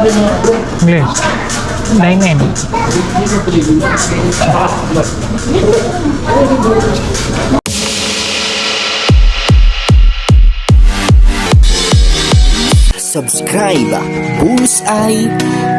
English. Dine-in. Subscribe Bullseye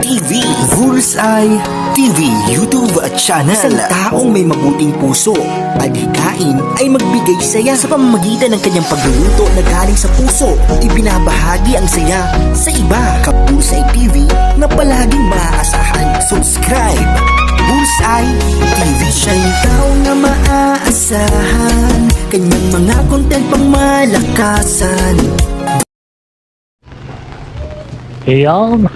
TV. Bullseye TV YouTube channel. Isang taong may mabuting puso at hikain ay magbigay saya sa pamamagitan ng kanyang pagluluto na galing sa puso. Ibinabahagi ang saya sa iba. Bullseye TV na palaging maaasahan. Subscribe Bullseye TV. Siya'y tao na maaasahan, kanyang mga content pang malakasan. Iyon.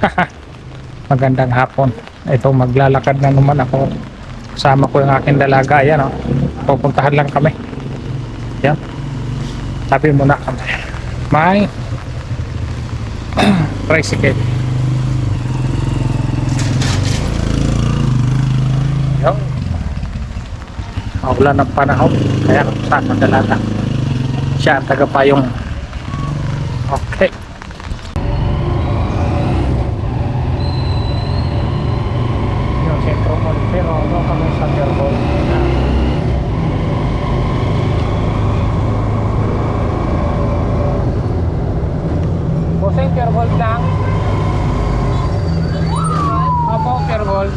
Magandang hapon. Ito, maglalakad na naman ako. Kasama ko yung aking dalaga. Ayan, oh. Pupuntahan lang kami. Ayan. Sabi muna kami. May tricycle. Ayan. Maulan ng panahon. Kaya kasama dalaga. Siya ang tagapayong. Okay. Pero doon kami sa Tergol. Busing Tergol lang. Opo, Tergol.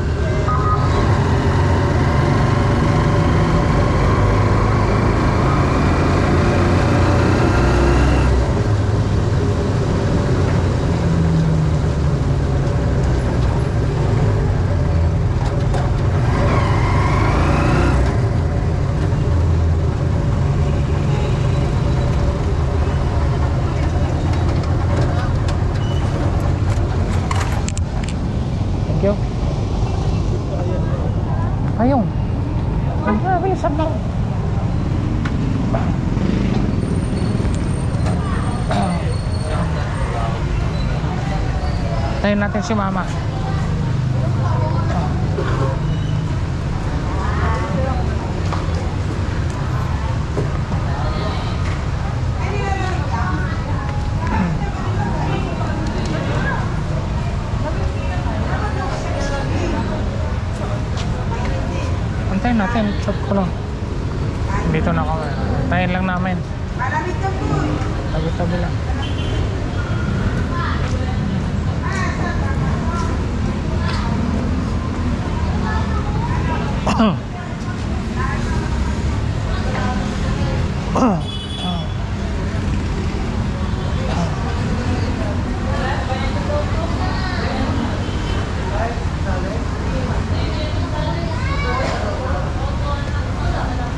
Ayun. Bilisan lang. Tayo natin si Mama. Antayin natin, chop ko lang. Dito na kami. Antayin lang namin. Tabi-tabi lang.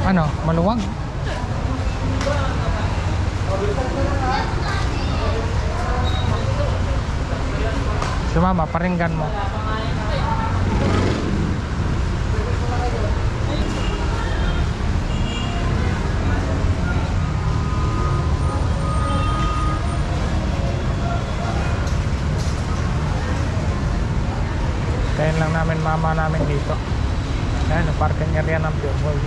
Ano? Maluwag? Si Mama, paringgan mo. Kain lang namin Mama namin dito. Ayan, parking area ng Pure Gold.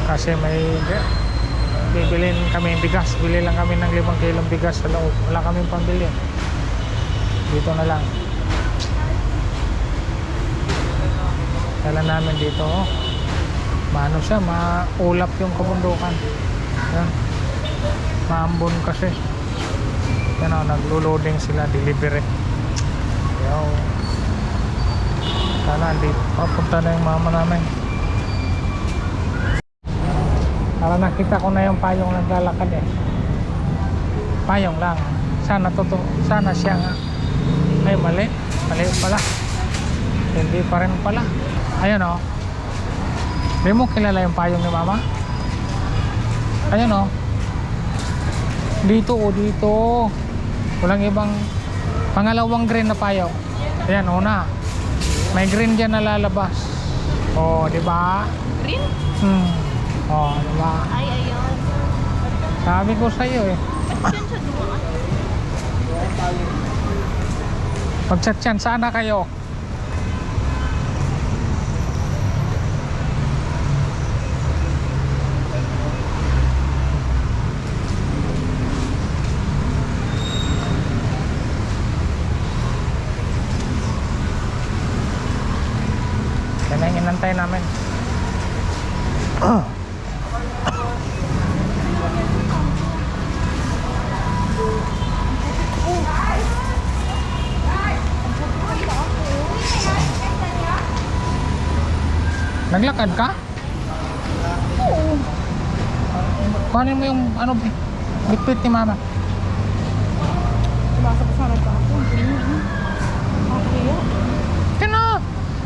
Kasi may bibilin kami bigas. Bili lang kami ng 5 kilong bigas sa loob. Wala kaming pambili. Dito na lang. Kala namin dito, oh. Maano siya, maulap yung kabundukan. Yan. Maambon kasi. Yan, oh, naglo-loading sila, delivery. Yo. Sana dito. Papunta na yung Mama namin. Para nakita ko na yung payong naglalakad eh. Payong lang. Sana siya nga. Ay, mali. Mali pala. Hindi pa rin pala. Ayun o. Di mo kilala yung payong ni Mama? Ayun o. Dito o dito. Walang ibang pangalawang green na payong. Ayan, una. May green dyan na lalabas. O, di ba? Green? Oh, diba? Ay, ayun. Sabi ko sa'yo eh. Pag-chat-chan, sana kayo. Naglakad ka? Oo. Kuhanin mo yung ano, bitbit ni mama. Basa ko sana ito ako. Okay. Kano?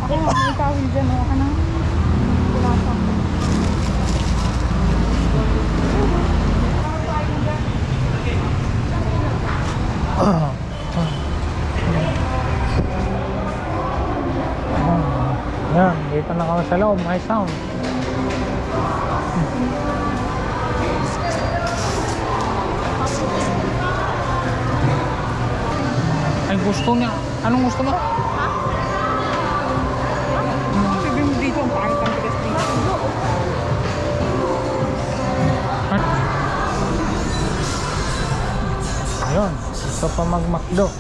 Ako nga, may kawin dyan. O, ka na. Basa ko. Yan, dito na kami sa loob, high sound. Ay, gusto niya. Anong gusto mo? Sabi mo dito, ang pangit ang tigas dito. Ayun, ito pa mag-McDo.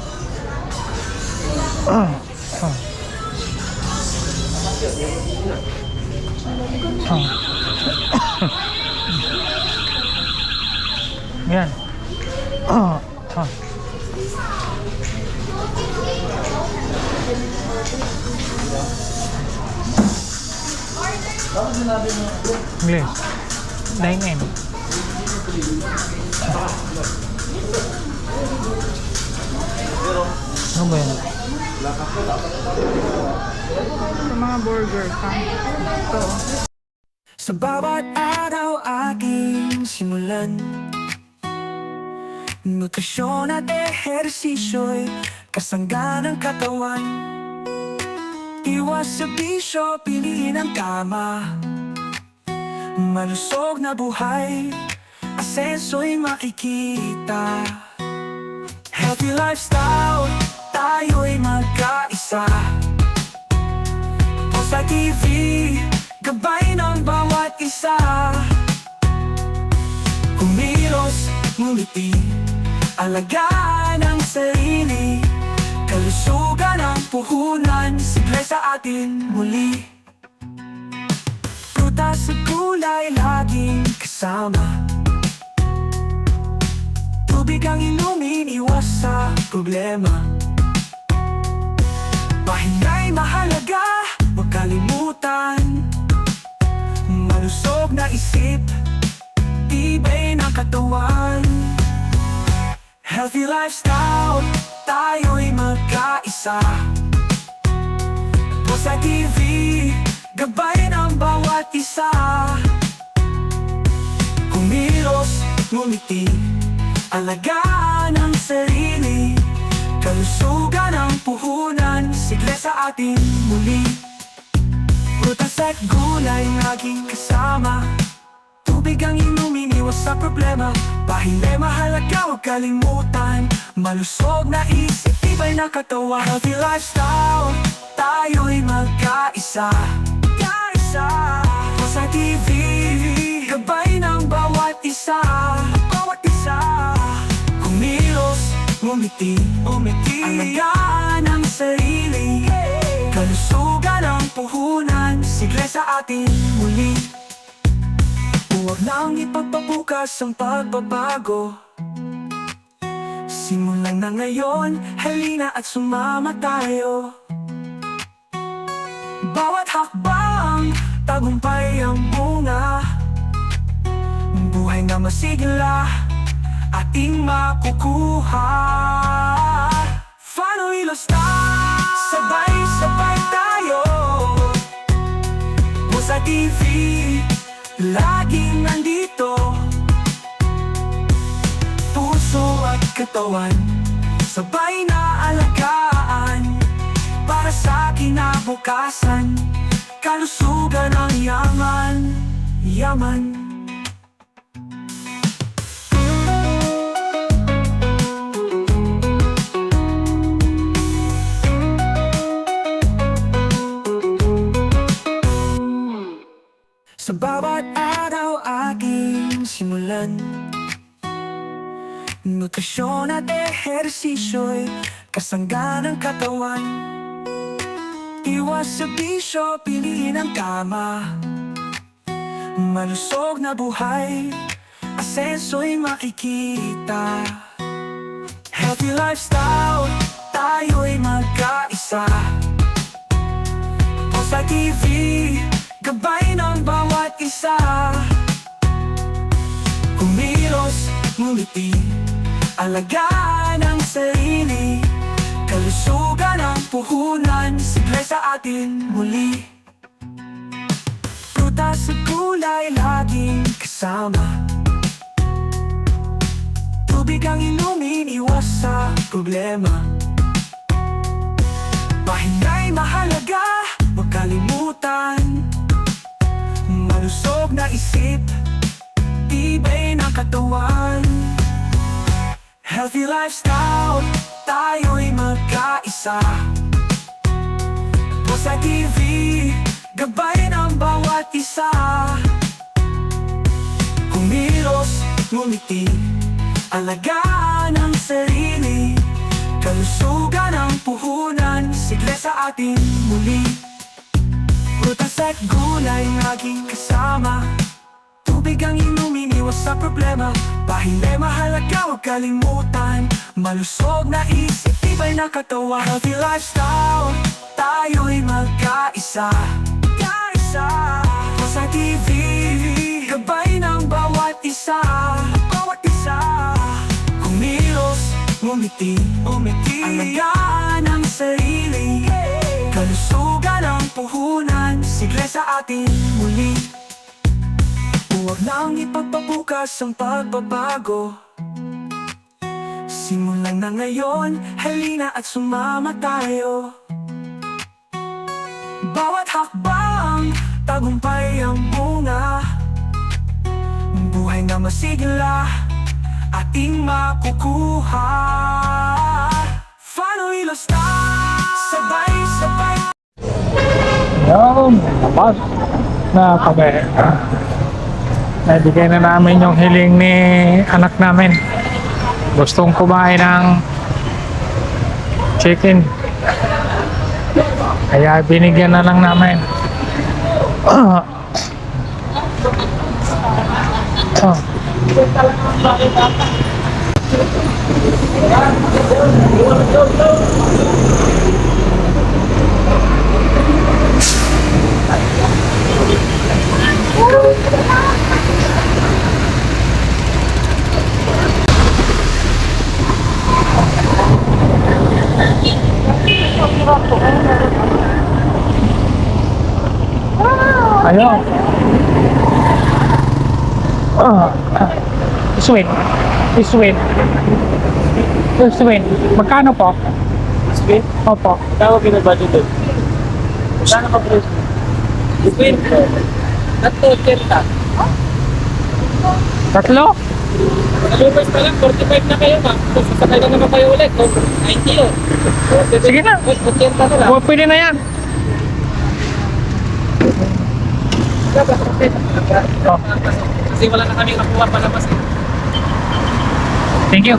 Yan. English. Dine in. Ano ba yan? Sa mga burger, ha? Ito. Sa bawat araw aking simulan, nutrisyon at ehersisyo'y kasangga ng katawan. Iwas sa bisyo, piliin ang tama. Malusog na buhay, asenso'y makikita. Healthy lifestyle, tayo'y magkaisa. O sa TV, gabay ng bawat isa. Kumilos, ngumiti, alagaan ang sarili. Kalusugan ang puhunan, sigla sa atin muli. Prutas at gulay laging kasama. Tubig ang inumin, iwas sa problema. Pahinga'y mahalaga, huwag kalimutan. Malusog na isip, tibay ng katawan. Healthy lifestyle, tayo'y magkaisa. O sa TV, gabay ng bawat isa. Kumilos, ngumiti, alagaan ang sarili. Kalusugan ang puhunan, sigla sa atin muli. Prutas at gulay laging kasama. Tubig ang inumin, iwas sa problema. Pahinga'y mahalaga, huwag kalimutan. Malusog na isip, tibay na katawan. Healthy lifestyle, tayo'y magkaisa. Kaisa. O sa TV, gabay ng bawat isa. Bawat isa. Kumilos, ngumiti, alagaan ang sarili. Kalusugan ang puhunan, sigla sa atin muli. Huwag nang ipagpabukas ang pagbabago. Simulan na ngayon, halina at sumama tayo. Bawat hakbang, tagumpay ang bunga. Buhay na masigla, ating makukuha. Family lifestyle, sabay-sabay tayo. O sa TV, laging nandito. Puso at katawan, sabay na alagaan. Para sa kinabukasan, kalusugan ang yaman. Yaman. Sa bawat araw aking simulan, nutrisyon at ehersisyo'y kasangga ng katawan. Iwas sa bisyo, piliin ang tama. Malusog na buhay, asenso'y makikita. Healthy lifestyle, tayo'y magkaisa. O sa TV, gabay ng bawat isa. Kumilos, ngumiti, alagaan ang sarili, kalusugan ang puhunan, sigla sa atin muli. Prutas at gulay laging kasama, tubig ang inumin, iwas sa problema. Pahinga'y mahalaga, huwag kalimutan, malusog na isip, tibay ng katawan. Healthy lifestyle, tayo'y magkaisa. Sa TV, gabay ng bawat isa. Kumilos, ngumiti, alagaan ang sarili, kalusugan ang puhunan, sigla sa atin muli. Prutas at gulay laging kasama, tubig ang inumin, iwas sa problema. Pahinga'y mahalaga, huwag kalimutan, malusog na isip, tibay na katawan. Healthy lifestyle, tayo'y magkaisa. Sa TV, gabay ng bawat isa. Kumilos, ngumiti, alagaan ang sarili, kalusugan ang puhunan, sigla sa atin muli. Huwag nang ipagpabukas ang pagbabago, simulan na ngayon, halina at sumama tayo. Bawat hakbang, tagumpay ang bunga, buhay na masigla, ating makukuha. Family lifestyle, sabay-sabay. Yun, labas na kami. Naibigay na namin yung hiling ni anak namin. Gustong kumain ng chicken, kaya binigyan na lang namin. Ayun. Sweet. Sweet. Sweet. Magkano po? Sweet? Opo. Kaya binabudget doon. Saan ka po? Sweet? Tatlo, 80. Tatlo? Nalubas pa lang, 45 na kayo ma. Kung sasakay na naman kayo ulit, 90 oh. Sige na. 80 na lang. Pwede na yan. Oh. Kasi wala na kami nakuha pa naman eh. Thank you.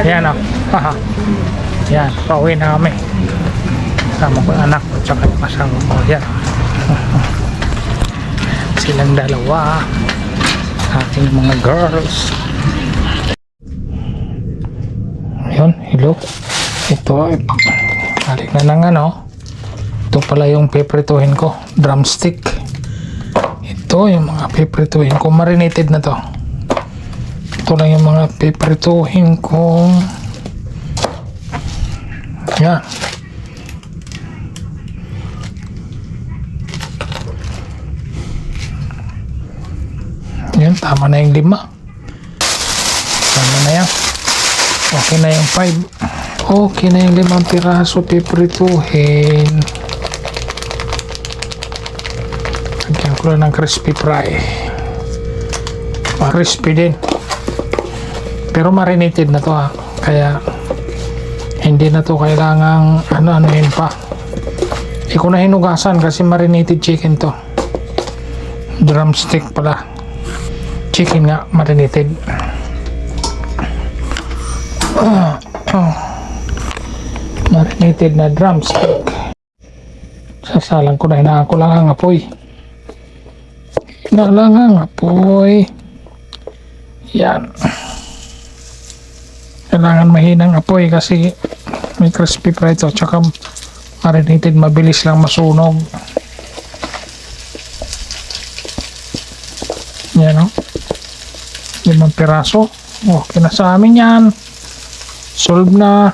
Yan o. Haha. Yan. Pauwi na kami. Kasama ko yung anak ko tsaka yung kasama ko. Yan. Silang dalawa. Ating mga girls. Ayun. Hello. Ito ay balik na ng ano. Ito pala yung piprituhin ko. Drumstick. Ito yung mga piprituhin ko. Marinated na to. Ito lang yung mga piprituhin ko. Yan. Yan, tama na yung 5. Tama na yan. Okay na yung 5. Okay na yung 5 piraso, piprituhin. Lagyan ko lang ng crispy fry. Crispy din. Pero marinated na to ha. Kaya hindi na to kailangang ano-anohin pa. Hindi ko na hinugasan kasi marinated chicken to. Drumstick pala. Chicken nga, marinated. Marinated na drumstick. Sasalang ko na, hinaan ko lang ang apoy. Hinaan lang ang apoy. Yan. Kailangan mahinang apoy kasi may crispy fry to. Tsaka marinated, mabilis lang masunog. Yan o. 5 piraso. Okay na sa amin yan. Solve na.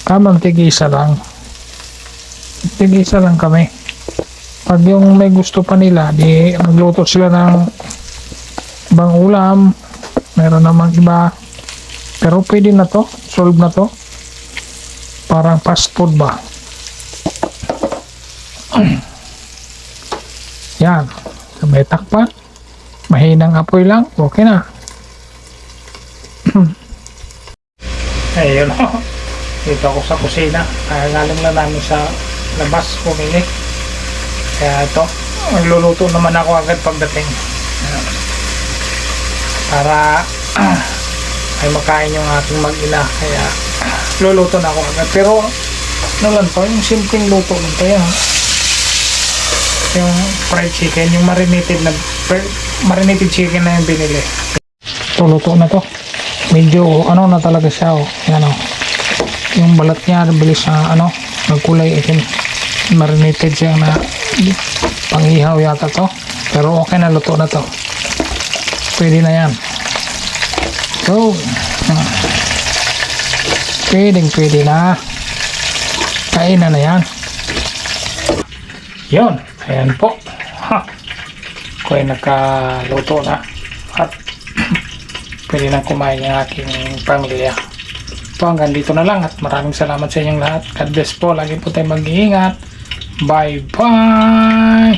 Kamang tig-isa lang. Tig-isa lang kami. Pag yung may gusto pa nila, di magluto sila ng ibang ulam. Meron namang iba. Pero pwede na to. Solve na to. Parang fast food ba? Yan. May takpan. Mahinang apoy lang. Okay na. Ayun o. Dito ako sa kusina. Galing lang namin sa labas. Pumili. Kaya ito. Magluluto naman ako agad pagdating. Para ay makain yung aking mag-ina. Kaya luluto na ako agad. Pero ano lang to, yung simpleng luto lang to yan. Yung fried chicken, yung marinated chicken na yung binili. Ito, luto na to. Medyo ano na talaga siya. Oh. Yan oh. Yung balat niya, bilis na ano, nagkulay itim. Marinated siya na pang-ihaw yata to. Pero okay na, luto na to. Pwede na yan. So, pwede na. Kainan na yan. Yun. Ayan po. Ako ay nakaluto na. At pwede na kumain yung aking pamilya. So hanggang dito na lang at maraming salamat sa inyong lahat. God bless po. Lagi po tayo mag-iingat. Bye bye.